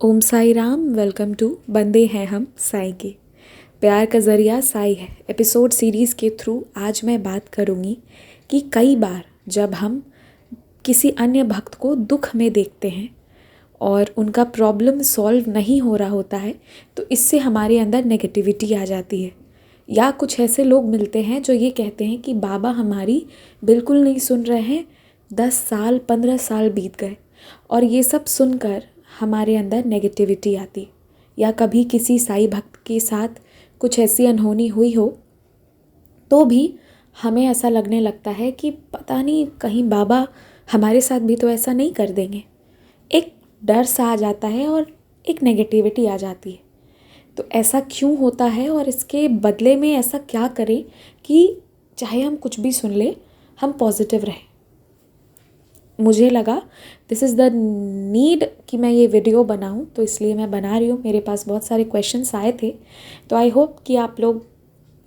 Om Sai Ram. Welcome to बंदे हैं हम साई के। प्यार का ज़रिया साई है। एपिसोड सीरीज़ के थ्रू आज मैं बात करूँगी कि कई बार जब हम किसी अन्य भक्त को दुख में देखते हैं और उनका प्रॉब्लम सॉल्व नहीं हो रहा होता है तो इससे हमारे अंदर नेगेटिविटी आ जाती है। या कुछ ऐसे लोग मिलते हैं जो ये कहते हैं कि बाबा हमारी बिल्कुल नहीं सुन रहे हैं, 10 साल 15 साल बीत गए, और ये सब सुनकर हमारे अंदर नेगेटिविटी आती। या कभी किसी साईं भक्त के साथ कुछ ऐसी अनहोनी हुई हो तो भी हमें ऐसा लगने लगता है कि पता नहीं कहीं बाबा हमारे साथ भी तो ऐसा नहीं कर देंगे। एक डर सा आ जाता है और एक नेगेटिविटी आ जाती है। तो ऐसा क्यों होता है और इसके बदले में ऐसा क्या करें कि चाहे हम कुछ भी सुन लें हम पॉजिटिव रहें। मुझे लगा दिस इज़ द नीड कि मैं ये वीडियो बनाऊं, तो इसलिए मैं बना रही हूँ। मेरे पास बहुत सारे क्वेश्चंस आए थे, तो आई होप कि आप लोग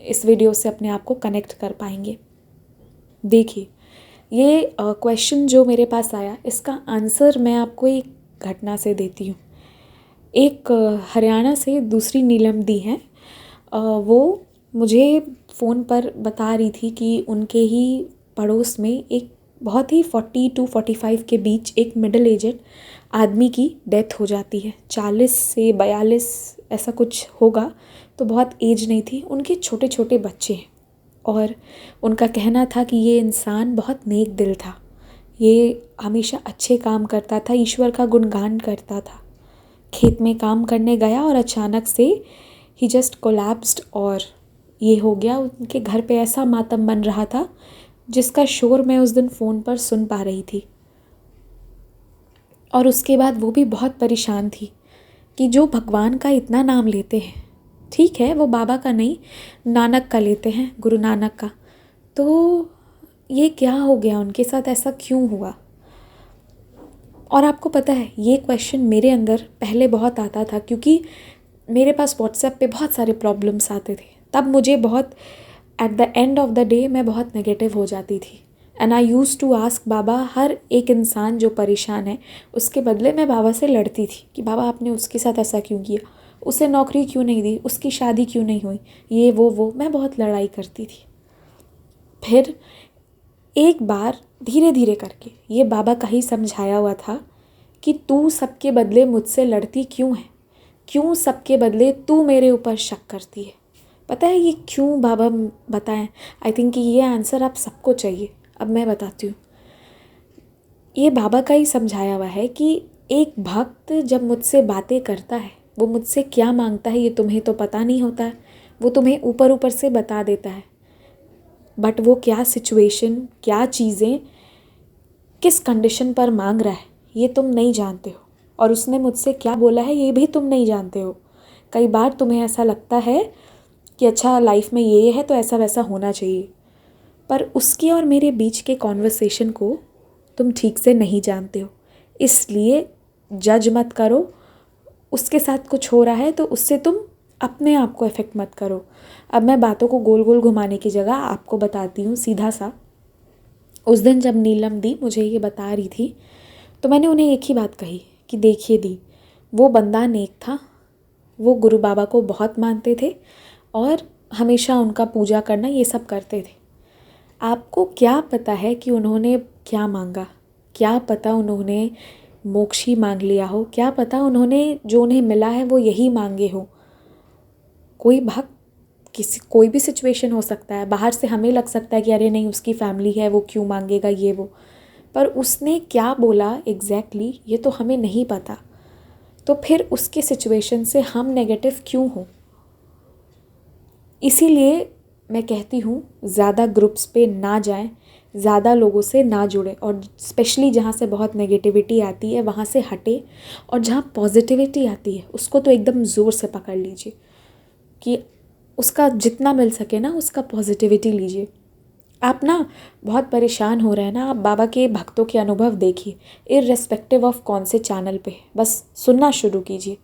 इस वीडियो से अपने आप को कनेक्ट कर पाएंगे। देखिए, ये क्वेश्चन जो मेरे पास आया इसका आंसर मैं आपको एक घटना से देती हूँ। एक हरियाणा से दूसरी नीलम दी हैं, वो मुझे फ़ोन पर बता रही थी कि उनके ही पड़ोस में एक बहुत ही 40 to 45 के बीच एक मिडिल एजेड आदमी की डेथ हो जाती है। 40 से 42 ऐसा कुछ होगा, तो बहुत एज नहीं थी। उनके छोटे छोटे बच्चे हैं और उनका कहना था कि ये इंसान बहुत नेक दिल था, ये हमेशा अच्छे काम करता था, ईश्वर का गुणगान करता था। खेत में काम करने गया और अचानक से ही जस्ट कोलैप्स्ड और ये हो गया। उनके घर पे ऐसा मातम बन रहा था जिसका शोर मैं उस दिन फ़ोन पर सुन पा रही थी। और उसके बाद वो भी बहुत परेशान थी कि जो भगवान का इतना नाम लेते हैं, ठीक है वो बाबा का नहीं नानक का लेते हैं, गुरु नानक का, तो ये क्या हो गया उनके साथ, ऐसा क्यों हुआ। और आपको पता है ये क्वेश्चन मेरे अंदर पहले बहुत आता था क्योंकि मेरे पास व्हाट्सएप पे बहुत सारे प्रॉब्लम्स आते थे। तब मुझे बहुत at the end of the day मैं बहुत नेगेटिव हो जाती थी। And I use to ask Baba, हर एक इंसान जो परेशान है उसके बदले मैं बाबा से लड़ती थी कि बाबा आपने उसके साथ ऐसा क्यों किया, उसे नौकरी क्यों नहीं दी, उसकी शादी क्यों नहीं हुई, ये वो मैं बहुत लड़ाई करती थी। फिर एक बार धीरे धीरे करके ये बाबा का ही समझाया हुआ था कि तू सबके बदले मुझसे लड़ती क्यों है, क्यों सबके बदले तू मेरे ऊपर शक करती है। पता है ये क्यों बाबा बताएं? आई थिंक कि ये आंसर आप सबको चाहिए। अब मैं बताती हूँ। ये बाबा का ही समझाया हुआ है कि एक भक्त जब मुझसे बातें करता है, वो मुझसे क्या मांगता है ये तुम्हें तो पता नहीं होता है, वो तुम्हें ऊपर ऊपर से बता देता है, बट वो क्या सिचुएशन, क्या चीज़ें, किस कंडीशन पर मांग रहा है ये तुम नहीं जानते हो। और उसने मुझसे क्या बोला है ये भी तुम नहीं जानते हो। कई बार तुम्हें ऐसा लगता है कि अच्छा लाइफ में ये है तो ऐसा वैसा होना चाहिए, पर उसके और मेरे बीच के कॉन्वर्सेशन को तुम ठीक से नहीं जानते हो। इसलिए जज मत करो, उसके साथ कुछ हो रहा है तो उससे तुम अपने आप को इफ़ेक्ट मत करो। अब मैं बातों को गोल गोल घुमाने की जगह आपको बताती हूँ सीधा सा। उस दिन जब नीलम दी मुझे ये बता रही थी तो मैंने उन्हें एक ही बात कही कि देखिए दी, वो बंदा नेक था, वो गुरु बाबा को बहुत मानते थे और हमेशा उनका पूजा करना ये सब करते थे। आपको क्या पता है कि उन्होंने क्या मांगा, क्या पता उन्होंने मोक्ष ही मांग लिया हो, क्या पता उन्होंने जो उन्हें मिला है वो यही मांगे हो। कोई भक्त कोई भी सिचुएशन हो सकता है, बाहर से हमें लग सकता है कि अरे नहीं उसकी फैमिली है वो क्यों मांगेगा ये वो, पर उसने क्या बोला एग्जैक्टली ये तो हमें नहीं पता। तो फिर उसके सिचुएशन से हम नेगेटिव क्यों हो। इसीलिए मैं कहती हूँ ज़्यादा ग्रुप्स पे ना जाएं, ज़्यादा लोगों से ना जुड़ें, और स्पेशली जहाँ से बहुत नेगेटिविटी आती है वहाँ से हटे, और जहाँ पॉजिटिविटी आती है उसको तो एकदम ज़ोर से पकड़ लीजिए कि उसका जितना मिल सके ना उसका पॉजिटिविटी लीजिए। आप ना बहुत परेशान हो रहे हैं ना, आप बाबा के भक्तों के अनुभव देखिए, इर्रेस्पेक्टिव ऑफ कौन से चैनल पे, बस सुनना शुरू कीजिए,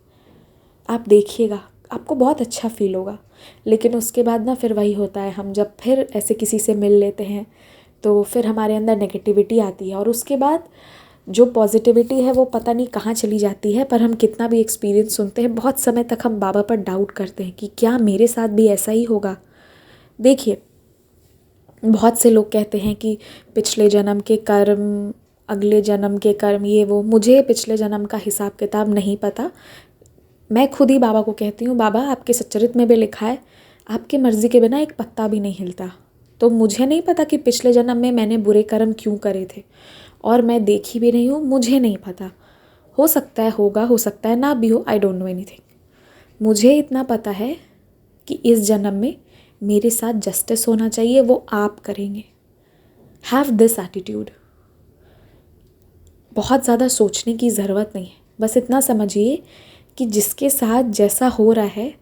आप देखिएगा आपको बहुत अच्छा फील होगा। लेकिन उसके बाद ना फिर वही होता है, हम जब फिर ऐसे किसी से मिल लेते हैं तो फिर हमारे अंदर नेगेटिविटी आती है, और उसके बाद जो पॉजिटिविटी है वो पता नहीं कहाँ चली जाती है, पर हम कितना भी एक्सपीरियंस सुनते हैं, बहुत समय तक हम बाबा पर डाउट करते हैं कि क्या मेरे साथ भी ऐसा ही होगा। देखिए, बहुत से लोग कहते हैं कि पिछले जन्म के कर्म, अगले जन्म के कर्म, ये वो। मुझे पिछले जन्म का हिसाब किताब नहीं पता। मैं खुद ही बाबा को कहती हूँ, बाबा आपके सच्चरित में भी लिखा है आपकी मर्ज़ी के बिना एक पत्ता भी नहीं हिलता। तो मुझे नहीं पता कि पिछले जन्म में मैंने बुरे कर्म क्यों करे थे, और मैं देखी भी नहीं हूँ, मुझे नहीं पता। हो सकता है होगा, हो सकता है ना भी हो, आई डोंट नो एनीथिंग। मुझे इतना पता है कि इस जन्म में मेरे साथ जस्टिस होना चाहिए, वो आप करेंगे। Have this attitude. बहुत ज़्यादा सोचने की ज़रूरत नहीं है, बस इतना समझिए कि जिसके साथ जैसा हो रहा है,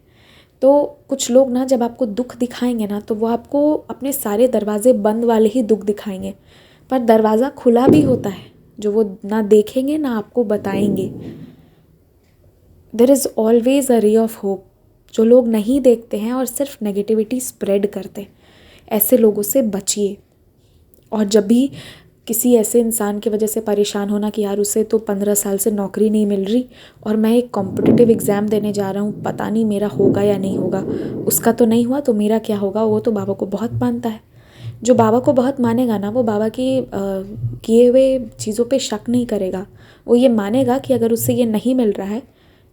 तो कुछ लोग ना जब आपको दुख दिखाएंगे ना, तो वो आपको अपने सारे दरवाजे बंद वाले ही दुख दिखाएंगे, पर दरवाज़ा खुला भी होता है जो वो ना देखेंगे ना आपको बताएंगे। There is always a ray of hope. जो लोग नहीं देखते हैं और सिर्फ नेगेटिविटी स्प्रेड करते हैं, ऐसे लोगों से बचिए। और जब भी किसी ऐसे इंसान की वजह से परेशान होना कि यार उसे तो 15 साल से नौकरी नहीं मिल रही और मैं एक कॉम्पिटिटिव एग्ज़ाम देने जा रहा हूँ, पता नहीं मेरा होगा या नहीं होगा, उसका तो नहीं हुआ तो मेरा क्या होगा। वो तो बाबा को बहुत मानता है। जो बाबा को बहुत मानेगा ना, वो बाबा के किए हुए चीज़ों पे शक नहीं करेगा। वो ये मानेगा कि अगर उससे ये नहीं मिल रहा है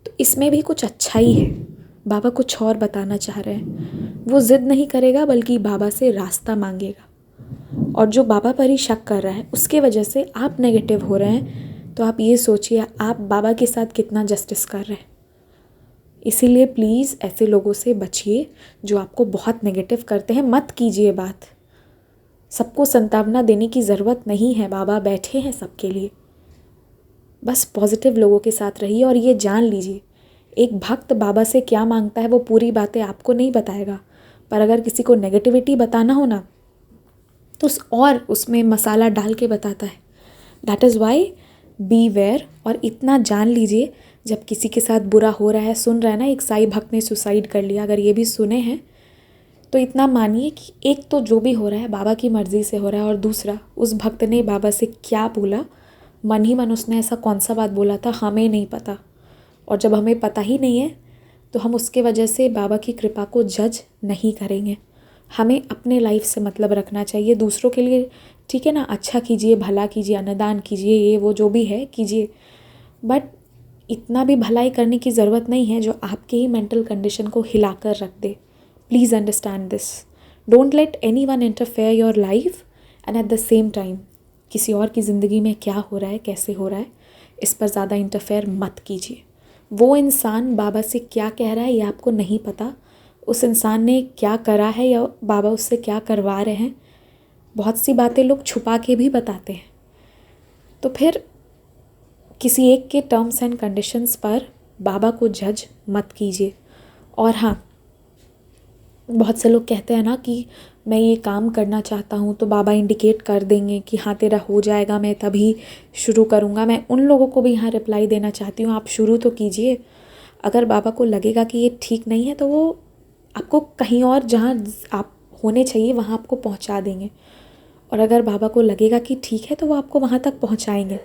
तो इसमें भी कुछ अच्छा ही है, बाबा कुछ और बताना चाह रहे हैं। वो ज़िद नहीं करेगा, बल्कि बाबा से रास्ता मांगेगा। और जो बाबा पर ही शक कर रहा है, उसके वजह से आप नेगेटिव हो रहे हैं, तो आप ये सोचिए आप बाबा के साथ कितना जस्टिस कर रहे हैं। इसीलिए प्लीज़ ऐसे लोगों से बचिए जो आपको बहुत नेगेटिव करते हैं। मत कीजिए बात। सबको संतावना देने की ज़रूरत नहीं है, बाबा बैठे हैं सबके लिए। बस पॉजिटिव लोगों के साथ रहिए। और ये जान लीजिए, एक भक्त बाबा से क्या मांगता है वो पूरी बातें आपको नहीं बताएगा, पर अगर किसी को नेगेटिविटी बताना हो ना, तो उसमें मसाला डाल के बताता है। That is why beware. और इतना जान लीजिए, जब किसी के साथ बुरा हो रहा है, सुन रहा है ना, एक साई भक्त ने सुसाइड कर लिया, अगर ये भी सुने हैं तो इतना मानिए कि एक तो जो भी हो रहा है बाबा की मर्ज़ी से हो रहा है, और दूसरा उस भक्त ने बाबा से क्या बोला, मन ही मन उसने ऐसा कौन सा बात बोला था, हमें नहीं पता। और जब हमें पता ही नहीं है तो हम उसके वजह से बाबा की कृपा को जज नहीं करेंगे। हमें अपने लाइफ से मतलब रखना चाहिए। दूसरों के लिए ठीक है ना, अच्छा कीजिए, भला कीजिए, अन्नदान कीजिए, ये वो जो भी है कीजिए, बट इतना भी भलाई करने की ज़रूरत नहीं है जो आपके ही मेंटल कंडीशन को हिला कर रख दे। Please understand this. Don't let anyone interfere your life, and at the same time किसी और की ज़िंदगी में क्या हो रहा है, कैसे हो रहा है, इस पर ज़्यादा इंटरफेयर मत कीजिए। वो इंसान बाबा से क्या कह रहा है ये आपको नहीं पता, उस इंसान ने क्या करा है या बाबा उससे क्या करवा रहे हैं। बहुत सी बातें लोग छुपा के भी बताते हैं। तो फिर किसी एक के टर्म्स एंड कंडीशंस पर बाबा को जज मत कीजिए। और हाँ, बहुत से लोग कहते हैं ना कि मैं ये काम करना चाहता हूँ तो बाबा इंडिकेट कर देंगे कि हाँ तेरा हो जाएगा, मैं तभी शुरू करूँगा। मैं उन लोगों को भी यहाँ रिप्लाई देना चाहती हूँ, आप शुरू तो कीजिए। अगर बाबा को लगेगा कि ये ठीक नहीं है तो वो आपको कहीं और जहाँ आप होने चाहिए वहाँ आपको पहुँचा देंगे। और अगर बाबा को लगेगा कि ठीक है तो वो आपको वहाँ तक पहुँचाएंगे।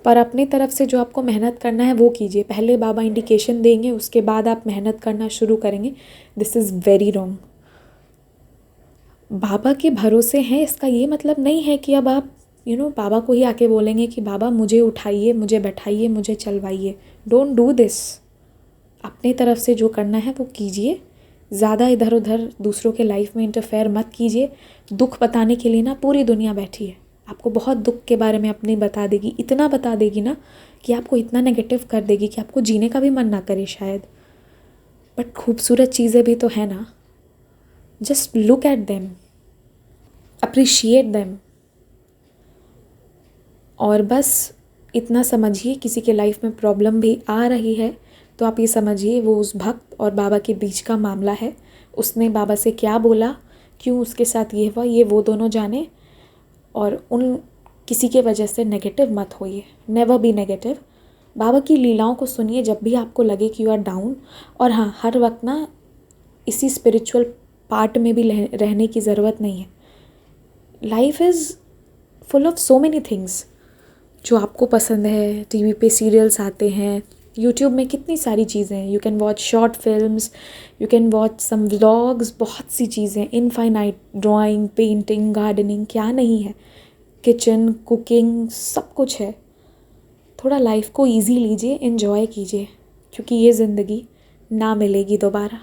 पर अपनी तरफ से जो आपको मेहनत करना है वो कीजिए। पहले बाबा इंडिकेशन देंगे, उसके बाद आप मेहनत करना शुरू करेंगे। This is very wrong. Baba के भरोसे हैं इसका ये मतलब नहीं है कि अब आप बाबा को ही आके बोलेंगे कि बाबा मुझे उठाइए, मुझे बैठाइए, मुझे चलवाइए। Don't do this. अपनी तरफ से जो करना है वो कीजिए। ज़्यादा इधर उधर दूसरों के लाइफ में इंटरफेयर मत कीजिए। दुख बताने के लिए ना पूरी दुनिया बैठी है, आपको बहुत दुख के बारे में अपनी बता देगी, इतना बता देगी ना कि आपको इतना नेगेटिव कर देगी कि आपको जीने का भी मन ना करे शायद। बट खूबसूरत चीज़ें भी तो है ना। Just look at them, appreciate them. और बस इतना समझिए, किसी के लाइफ में प्रॉब्लम भी आ रही है तो आप ये समझिए वो उस भक्त और बाबा के बीच का मामला है। उसने बाबा से क्या बोला, क्यों उसके साथ ये हुआ, ये वो दोनों जाने। और उन किसी के वजह से नेगेटिव मत होइए। Never be negative. बाबा की लीलाओं को सुनिए जब भी आपको लगे कि यू आर डाउन। और हाँ, हर वक्त ना इसी स्पिरिचुअल पार्ट में भी रहने की ज़रूरत नहीं है। Life is full of so many things. जो आपको पसंद है। टीवी पे सीरियल्स आते हैं, यूट्यूब में कितनी सारी चीज़ें हैं। You can watch short films, you can watch some vlogs, बहुत सी चीज़ें, इनफाइनाइट, ड्राइंग, पेंटिंग, गार्डनिंग, क्या नहीं है। किचन, कुकिंग, सब कुछ है। थोड़ा लाइफ को इजी लीजिए, एंजॉय कीजिए, क्योंकि ये ज़िंदगी ना मिलेगी दोबारा।